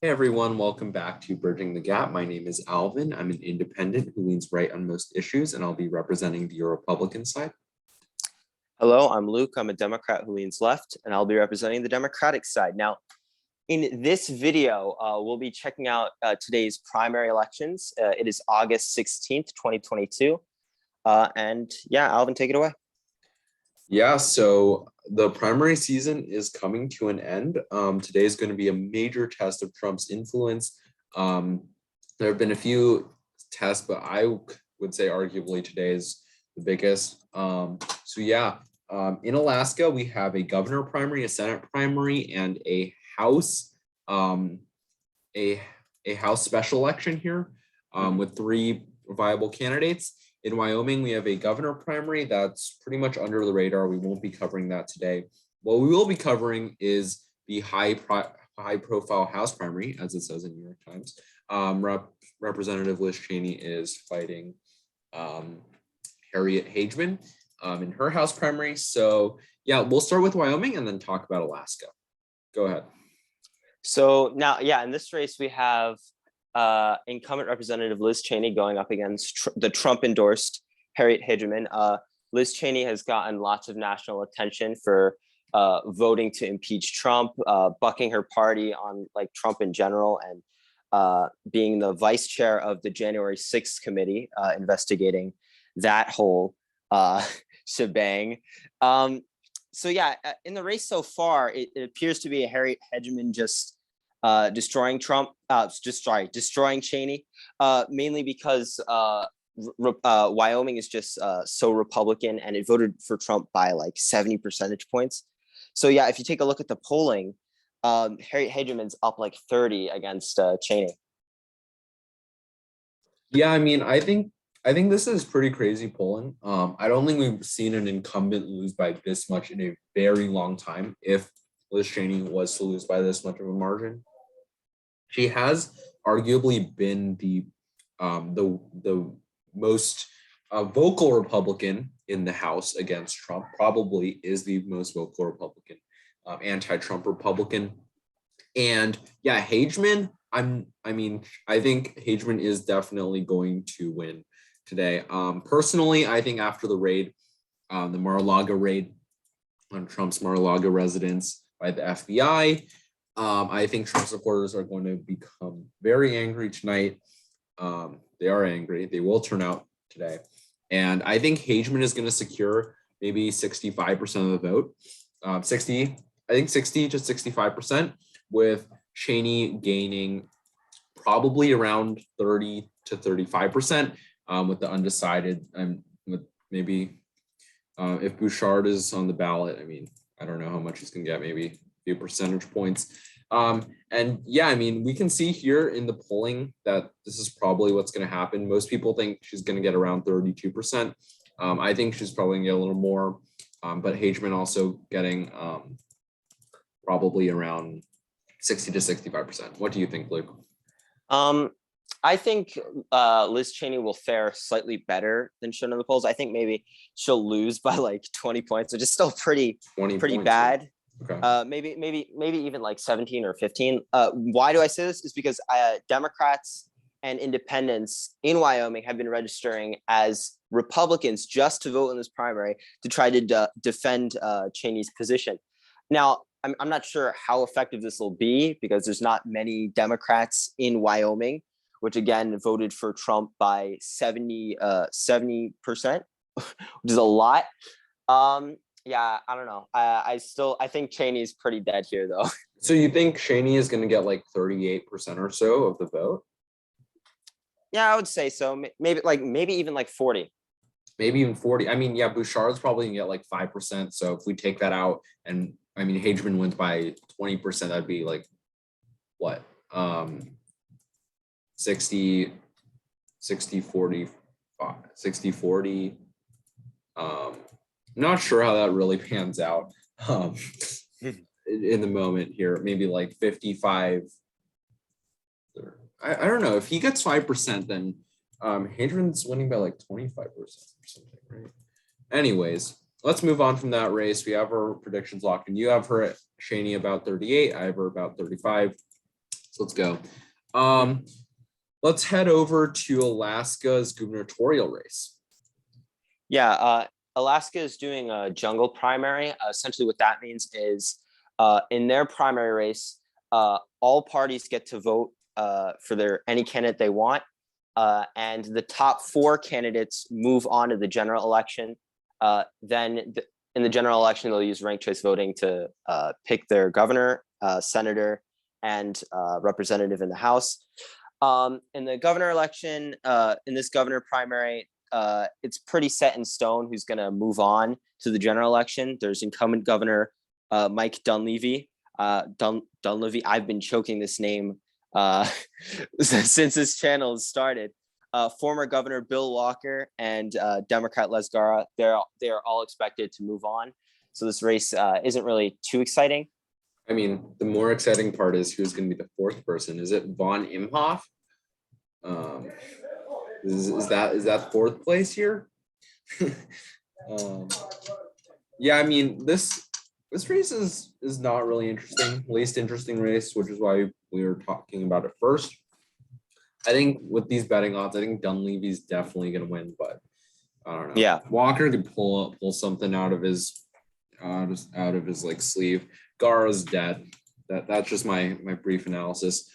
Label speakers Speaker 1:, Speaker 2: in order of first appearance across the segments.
Speaker 1: Hey everyone, welcome back to Bridging the Gap. My name is Alvin. I'm an independent who leans right on most issues, and I'll be representing the Republican side.
Speaker 2: Hello, I'm Luke. I'm a Democrat who leans left, and I'll be representing the Democratic side. Now, in this video, we'll be checking out today's primary elections. It is August 16th, 2022. And yeah, Alvin, take it away.
Speaker 1: Yeah, so the primary season is coming to an end. Today is going to be a major test of Trump's influence. There have been a few tests, but I would say arguably today is the biggest. In Alaska, we have a governor primary, a Senate primary, and a House um, a House special election here with three viable candidates. In Wyoming, we have a governor primary that's pretty much under the radar. We won't be covering that today. What we will be covering is the high profile House primary, as it says in New York Times. Representative Liz Cheney is fighting Harriet Hageman in her House primary. So yeah, we'll start with Wyoming and then talk about Alaska. Go ahead.
Speaker 2: So now, yeah, in this race, we have incumbent Representative Liz Cheney going up against the Trump-endorsed Harriet Hageman. Liz Cheney has gotten lots of national attention for voting to impeach Trump, bucking her party on like Trump in general, and being the vice chair of the January 6th committee investigating that whole shebang. So yeah, in the race so far, it appears to be a Harriet Hageman just destroying Trump, destroying Cheney, mainly because Wyoming is just so Republican and it voted for Trump by like 70 percentage points. So yeah, if you take a look at the polling, Harriet Hageman's up like 30 against Cheney.
Speaker 1: Yeah, I think this is pretty crazy polling. I don't think we've seen an incumbent lose by this much in a very long time. If Liz Cheney was to lose by this much of a margin, she has arguably been the most vocal Republican in the House against Trump. Probably is the most vocal Republican, anti-Trump Republican. And yeah, Hageman. I think Hageman is definitely going to win today. Personally, I think after the raid, the Mar-a-Lago raid on Trump's Mar-a-Lago residence by the FBI, I think Trump supporters are going to become very angry tonight. They are angry. They will turn out today. And I think Hageman is going to secure maybe 65% of the vote. 60 to 65%, with Cheney gaining probably around 30 to 35%, with the undecided, and with maybe if Bouchard is on the ballot, I don't know how much he's going to get, maybe a few percentage points. And yeah, we can see here in the polling that this is probably what's going to happen. Most people think she's going to get around 32%. I think she's probably going to get a little more, but Hageman also getting probably around 60 to 65%. What do you think, Luke?
Speaker 2: I think Liz Cheney will fare slightly better than shown in the polls. I think maybe she'll lose by like 20 points, which is still pretty bad.
Speaker 1: Yeah. Okay.
Speaker 2: Maybe even like 17 or 15. Why do I say this? Is because Democrats and independents in Wyoming have been registering as Republicans just to vote in this primary to try to defend Cheney's position. Now, I'm not sure how effective this will be because there's not many Democrats in Wyoming, which again voted for Trump by 70%, which is a lot. Yeah, I don't know. I think Cheney's pretty dead here though.
Speaker 1: So you think Cheney is going to get like 38% or so of the vote?
Speaker 2: Yeah, I would say so. Maybe even like 40.
Speaker 1: Maybe even 40. Yeah, Bouchard's probably going to get like 5%. So if we take that out and Hageman wins by 20%, that'd be like what? 60, 40, 60, 40. I'm not sure how that really pans out in the moment here. Maybe like 55. I don't know. If he gets 5%, then Hadrian's winning by like 25% or something, right? Anyways, let's move on from that race. We have our predictions locked in. You have her at Cheney about 38. I have her about 35. So let's go. Let's head over to Alaska's gubernatorial race.
Speaker 2: Yeah, Alaska is doing a jungle primary. Essentially, what that means is in their primary race, all parties get to vote for any candidate they want. And the top 4 candidates move on to the general election. In the general election, they'll use ranked choice voting to pick their governor, senator, and representative in the House. In the governor election, in this governor primary, it's pretty set in stone who's going to move on to the general election. There's incumbent governor Mike Dunleavy. Dunleavy, I've been choking this name since this channel started. Former Governor Bill Walker and Democrat Les Gara, they are all expected to move on. So this race isn't really too exciting.
Speaker 1: I mean, the more exciting part is who's going to be the 4th person. Is it Von Imhoff? Is that 4th place here? Yeah, I mean, this race is not really interesting. Least interesting race, which is why we were talking about it first. I think with these betting odds, I think Dunleavy's definitely going to win, but I don't know.
Speaker 2: Yeah,
Speaker 1: Walker could pull something out of his like sleeve. Gara's dead. That's just my brief analysis.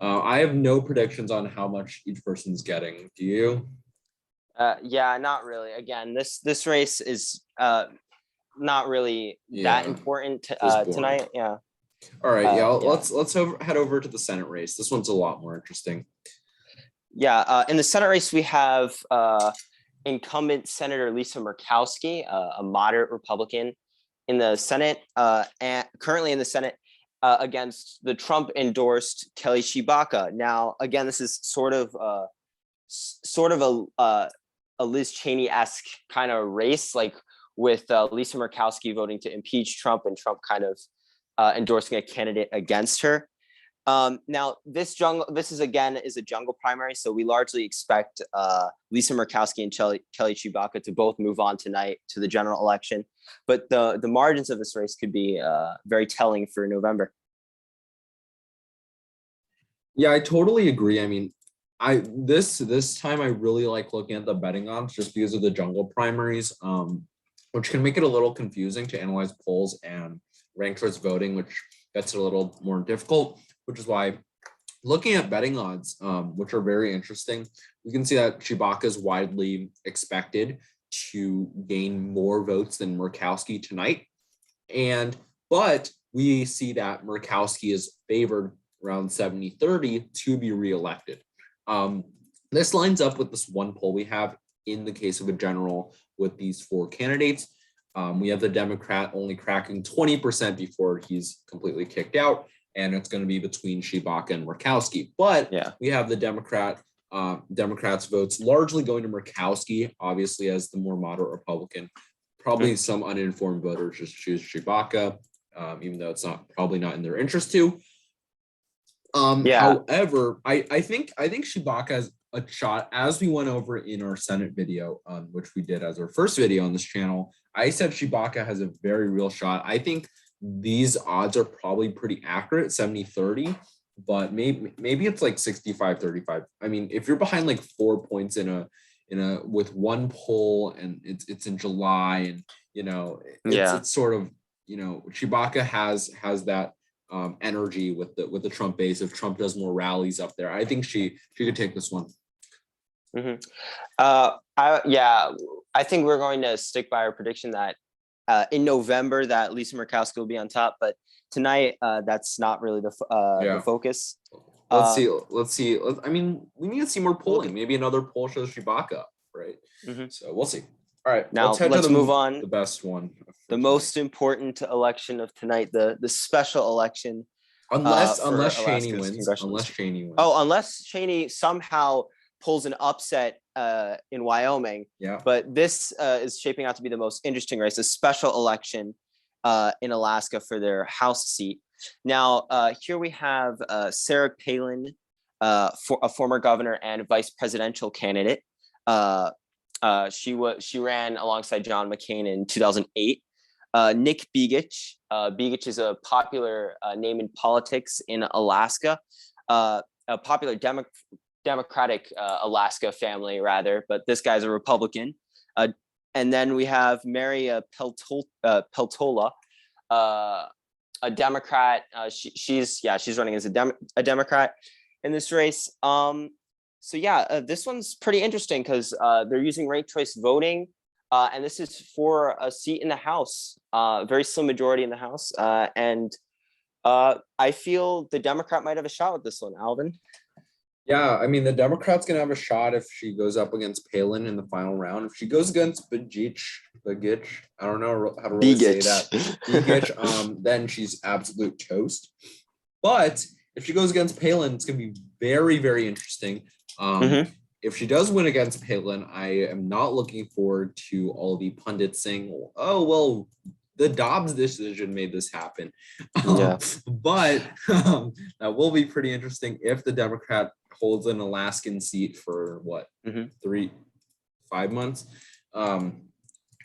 Speaker 1: I have no predictions on how much each person's getting. Do you?
Speaker 2: Yeah, not really. Again, this race is not really that important tonight. Yeah.
Speaker 1: All right. Yeah. Let's head over to the Senate race. This one's a lot more interesting.
Speaker 2: Yeah. In the Senate race, we have incumbent Senator Lisa Murkowski, a moderate Republican, in the Senate, and currently in the Senate against the Trump-endorsed Kelly Tshibaka. Now, again, this is sort of a Liz Cheney-esque kind of race, like with Lisa Murkowski voting to impeach Trump and Trump kind of endorsing a candidate against her. Now, this is a jungle primary, so we largely expect Lisa Murkowski and Kelly Tshibaka to both move on tonight to the general election. But the margins of this race could be very telling for November.
Speaker 1: Yeah, I totally agree. I mean, this time I really like looking at the betting odds just because of the jungle primaries, which can make it a little confusing to analyze polls and ranked choice voting, which gets it a little more difficult. Which is why looking at betting odds, which are very interesting, we can see that Tshibaka is widely expected to gain more votes than Murkowski tonight. But we see that Murkowski is favored around 70-30 to be reelected. This lines up with this one poll we have in the case of a general with these 4 candidates. We have the Democrat only cracking 20% before he's completely kicked out. And it's going to be between Tshibaka and Murkowski. But we have the Democrats' votes largely going to Murkowski, obviously as the more moderate Republican. Probably some uninformed voters just choose Tshibaka, even though it's probably not in their interest to. However, I think Tshibaka has a shot, as we went over in our Senate video, which we did as our first video on this channel. I said Tshibaka has a very real shot. I think these odds are probably pretty accurate, 70-30, but maybe it's like 65-35. I mean, if you're behind like 4 points with one poll and it's in July, and it's sort of, Tshibaka has that energy with the Trump base. If Trump does more rallies up there, I think she could take this one.
Speaker 2: I think we're going to stick by our prediction that in November that Lisa Murkowski will be on top, but tonight that's not really the focus.
Speaker 1: Let's see. I mean, we need to see more polling. Maybe another poll shows Tshibaka, right? So we'll see. All right,
Speaker 2: now let's move on.
Speaker 1: The best one,
Speaker 2: the most important election of tonight, the special election.
Speaker 1: Unless Cheney wins.
Speaker 2: Unless Cheney somehow pulls an upset in Wyoming. But this is shaping out to be the most interesting race, a special election in Alaska for their House seat. Now, here we have Sarah Palin, for a former governor and vice presidential candidate. She ran alongside John McCain in 2008. Nick Begich. Begich is a popular name in politics in Alaska. a popular Democratic Alaska family, rather, but this guy's a Republican. And then we have Mary Peltola, a Democrat. She's running as a Democrat in this race. So yeah, this one's pretty interesting because they're using ranked choice voting, and this is for a seat in the House, very slim majority in the House, and I feel the Democrat might have a shot with this one, Alvin.
Speaker 1: Yeah, I mean, the Democrat's gonna have a shot if she goes up against Palin in the final round. If she goes against Begich, I don't know how to really say that. Begich, then she's absolute toast. But if she goes against Palin, it's gonna be very, very interesting. If she does win against Palin, I am not looking forward to all the pundits saying, "Oh, well, the Dobbs decision made this happen." But that will be pretty interesting if the Democrat holds an Alaskan seat for what, 5 months.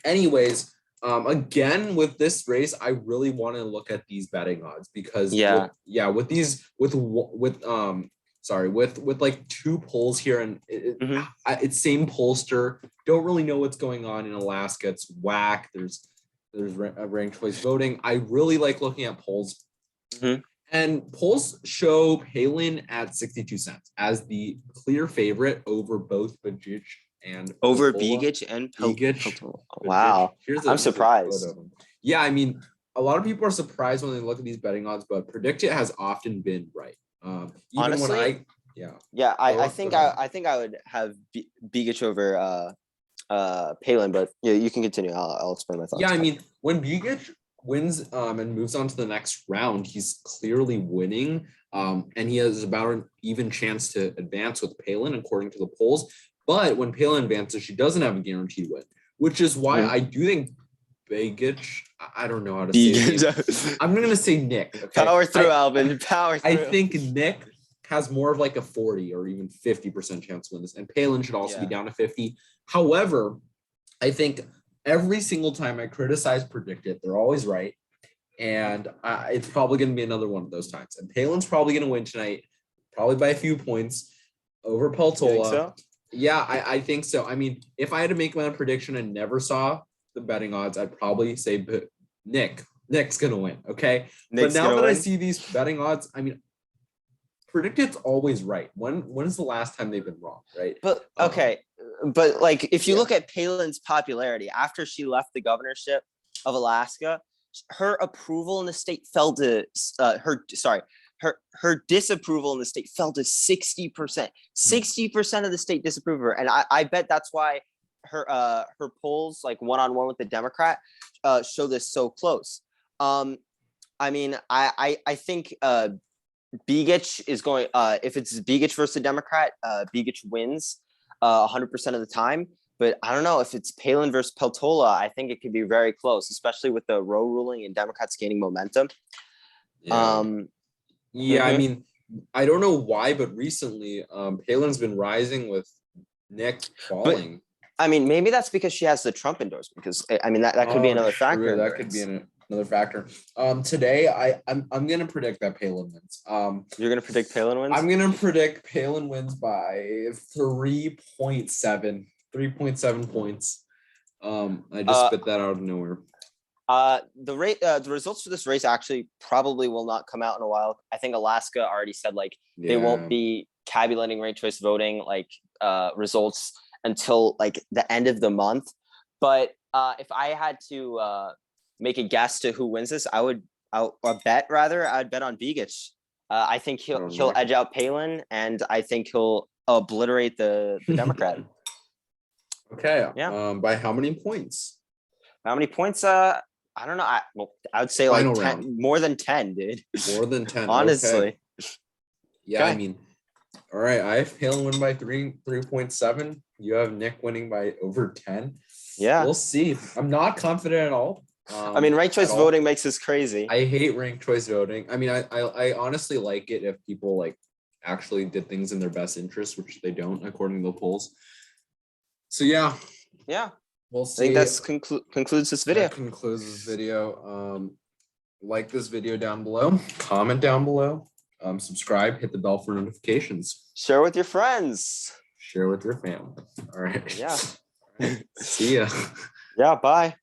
Speaker 1: Anyways, again, with this race, I really want to look at these betting odds because with like two polls here, and it's same pollster, don't really know what's going on in Alaska. It's whack. There's ranked choice voting. I really like looking at polls. And polls show Palin at 62 cents as the clear favorite over both Begich and
Speaker 2: over
Speaker 1: Peltola.
Speaker 2: Begich and
Speaker 1: Peltola.
Speaker 2: Wow, I'm surprised.
Speaker 1: Yeah, I mean, a lot of people are surprised when they look at these betting odds, but Predict It has often been right.
Speaker 2: Honestly, I think I would have Begich over Palin, but you can continue. I'll explain my thoughts.
Speaker 1: Yeah, I mean, when Begich wins and moves on to the next round, he's clearly winning, and he has about an even chance to advance with Palin according to the polls. But when Palin advances, she doesn't have a guaranteed win, which is why I do think Begich, I don't know how to say it. I'm going to say Nick. Okay?
Speaker 2: Power through, Alvin. Power through.
Speaker 1: I think Nick has more of like a 40 or even 50% chance to win this, and Palin should also be down to 50. However, I think every single time I criticize Predict It, they're always right. And it's probably going to be another one of those times. And Palin's probably going to win tonight, probably by a few points over Peltola.
Speaker 2: So?
Speaker 1: Yeah, I think so. I mean, if I had to make my own prediction and never saw the betting odds, I'd probably say Nick's going to win. Okay. But now that I see these betting odds, I mean, Predict It's always right. When is the last time they've been wrong, right?
Speaker 2: But okay. But like, if you look at Palin's popularity after she left the governorship of Alaska, her approval in the state fell to her disapproval in the state fell to 60%. 60% of the state disapprove of her, and I bet that's why her polls, like one-on-one with the Democrat, show this so close. I mean, I think Begich is going. If it's Begich versus the Democrat, Begich wins 100% of the time. But I don't know if it's Palin versus Peltola. I think it could be very close, especially with the Roe ruling and Democrats gaining momentum.
Speaker 1: I mean, I don't know why, but recently Palin's been rising with Nick falling.
Speaker 2: But, I mean, maybe that's because she has the Trump endorsement. Because I mean, that could be another factor.
Speaker 1: That could be another factor. Today, I'm gonna predict that Palin wins.
Speaker 2: You're gonna predict Palin wins?
Speaker 1: I'm gonna predict Palin wins by 3.7 points. I just spit that out of nowhere.
Speaker 2: The results for this race actually probably will not come out in a while. I think Alaska already said they won't be tabulating ranked choice voting results until like the end of the month. But if I had to make a guess to who wins this, I'd bet on Begich. I think he'll edge out Palin, and I think he'll obliterate the Democrat.
Speaker 1: Okay. Yeah. By how many points?
Speaker 2: How many points? I don't know. I would say final like 10, more than 10, dude.
Speaker 1: More than 10.
Speaker 2: Honestly.
Speaker 1: Okay. Yeah, okay. I mean, all right. I have Palin win by 3.7. You have Nick winning by over 10.
Speaker 2: Yeah.
Speaker 1: We'll see. I'm not confident at all.
Speaker 2: I mean, ranked choice voting makes this crazy.
Speaker 1: I hate ranked choice voting. I mean, I honestly like it if people like actually did things in their best interest, which they don't according to the polls. So yeah. We'll see.
Speaker 2: I think that's concludes this video.
Speaker 1: That concludes this video. Like this video down below. Comment down below. Subscribe, hit the bell for notifications,
Speaker 2: Share with your friends.
Speaker 1: share with your family. All right.
Speaker 2: Yeah.
Speaker 1: See ya.
Speaker 2: Yeah. Bye.